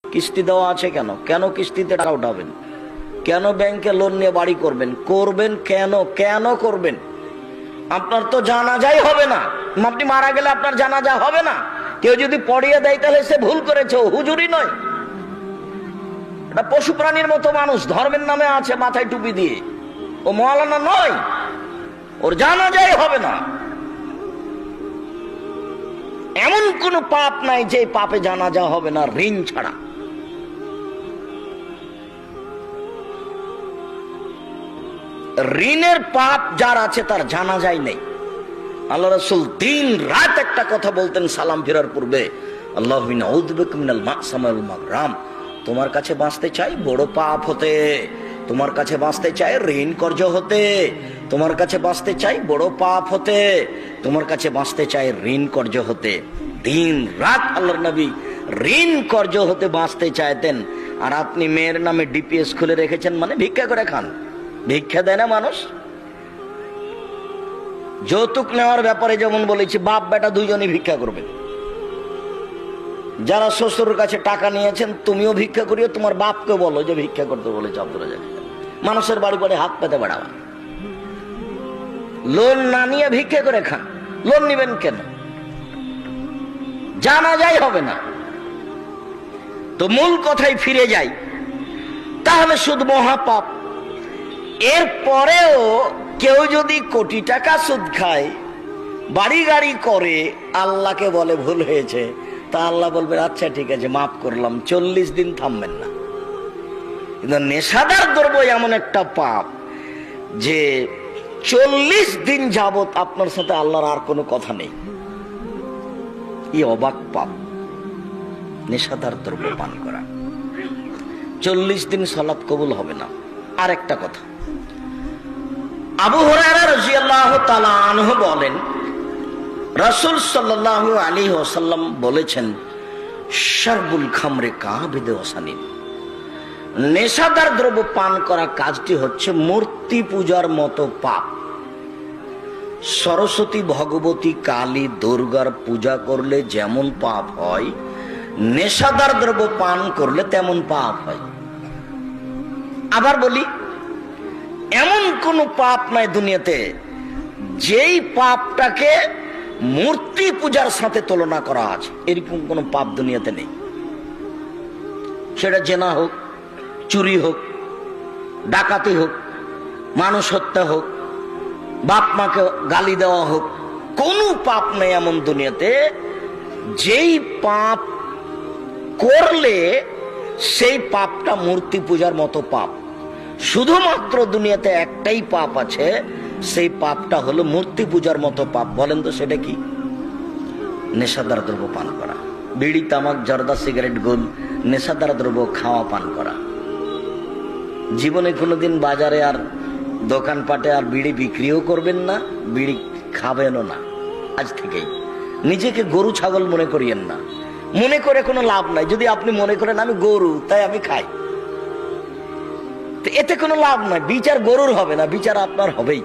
কিস্তি দেওয়া আছে কেন? কেন কিস্তিতে টাকা উঠাবেন? কেন ব্যাংকে লোন নিয়ে বাড়ি করবেন? করবেন কেন? কেন করবেন? আপনার তো জানাজাই হবে না। আপনি মারা গেলে আপনার জানাজা হবে না। কেউ যদি পড়িয়ে দেয় তাহলে সে ভুল করেছে, ও হুজুরি নয়। এটা পশু প্রাণীর মতো মানুষ, ধর্মের নামে আছে মাথায় টুপি দিয়ে, ও মাওলানা নয়, ওর জানাজাই হবে না। এমন কোন পাপ নাই যে পাপে জানাজা হবে না, ঋণ ছাড়া। ঋণের পাপ যার আছে তার জানাজাই নেই। আল্লাহ রাসূল দিন রাত একটা কথা বলতেন সালাম ফেরার পূর্বে, আল্লাহুম্মা আউযু বিকা মিনাল মা'সাম ওয়াল মাগরাম। তোমার কাছে বাঁচতে চাই বড় পাপ হতে, তোমার কাছে বাঁচতে চাই ঋণ কর্জ হতে, তোমার কাছে বাঁচতে চাই বড় পাপ হতে, তোমার কাছে বাঁচতে চাই ঋণ কর্জ হতে। দিন রাত আল্লাহর নবী ঋণ কর্জ হতে বাঁচতে চাইতেন। আর আপনি মেয়ের নামে ডিপিএস খুলে রেখেছেন, মানে ভিক্ষা করে খান। ভিক্ষা দেয় না মানুষ? যৌতুক নেওয়ার ব্যাপারে যেমন বলেছি, বাপ বেটা দুইজনই ভিক্ষা করবে। যারা শ্বশুরের কাছে টাকা নিয়েছেন, তুমিও ভিক্ষা করিও, তোমার বাপকে বলো যে ভিক্ষা করতে বলেছে আব্দুল রাজ্জাক। মানুষের বাড়ি পরে হাত পেতে বেড়াবা। লোন না নিয়ে ভিক্ষা করে খান। লোন নিবেন কেন? জানাজাই হবে না। তো মূল কথায় ফিরে যাই, তাহলে সুদ মহাপাপ। এরপরেও কেউ যদি কোটি টাকা সুদ খায়, বাড়ি গাড়ি করে, আল্লাহকে বলে ভুল হয়েছে, তা আল্লাহ বলবে আচ্ছা ঠিক আছে মাফ করলাম, 40 দিন থামবেন না। কিন্তু নেশাদার দ্রব্য এমন একটা পাপ যে 40 দিন যাবত আপনার সাথে আল্লাহর আর কোনো কথা নেই। এই অবাক পাপ, নেশাদার দ্রব্য পান করা। 40 দিন সালাত কবুল হবে না। আর একটা কথা, আবু হুরায়রা রাদিয়াল্লাহু তাআলা আনহু বলেন, রাসূল সাল্লাল্লাহু আলাইহি ওয়াসাল্লাম বলেছেন, শারবুল খামরে কাবিদে ওয়াসানিন। নেশাদার দ্রব্য পান করা কাজটি হচ্ছে মূর্তি পূজার মতো পাপ। সরস্বতী, ভগবতী, কালী, দুর্গার পূজা করলে যেমন পাপ হয়, নেশাদার দ্রব্য পান করলে তেমন পাপ হয়। আবার বলি, এমন কোন পাপ নাই দুনিয়াতে যেই পাপটাকে মূর্তি পূজার সাথে তুলনা করা আছে, এরকম কোন পাপ দুনিয়াতে নেই। সেটা জেনা হোক, চুরি হোক, ডাকাতি হোক, মানুষ হত্যা হোক, বাপ মাকে গালি দেওয়া হোক, কোন পাপ নেই এমন দুনিয়াতে যেই পাপ করলে সেই পাপটা মূর্তি পূজার মতো পাপ। শুধুমাত্র দুনিয়াতে একটাই পাপ আছে, সেই পাপটা হলো মূর্তি পূজার মতো পাপ। বলেন তো সেটা কি? নেশাদার দ্রব্য পান করা। বিড়ি, তামাক, জর্দা, সিগারেট, গোল, নেশাদার দ্রব্য খাওয়া, পান করা। জীবনে কোনোদিন বাজারে আর দোকানপাটে আর বিড়ি বিক্রিও করবেন না, বিড়ি খাবেনও না। আজ থেকেই নিজেকে গরু ছাগল মনে করিয়েন না। মনে করে কোনো লাভ নাই। যদি আপনি মনে করেন আমি গরু তাই আমি খাই, এতে কোনো লাভ নাই। বিচার গরুর হবে না, বিচার আপনার হবেই।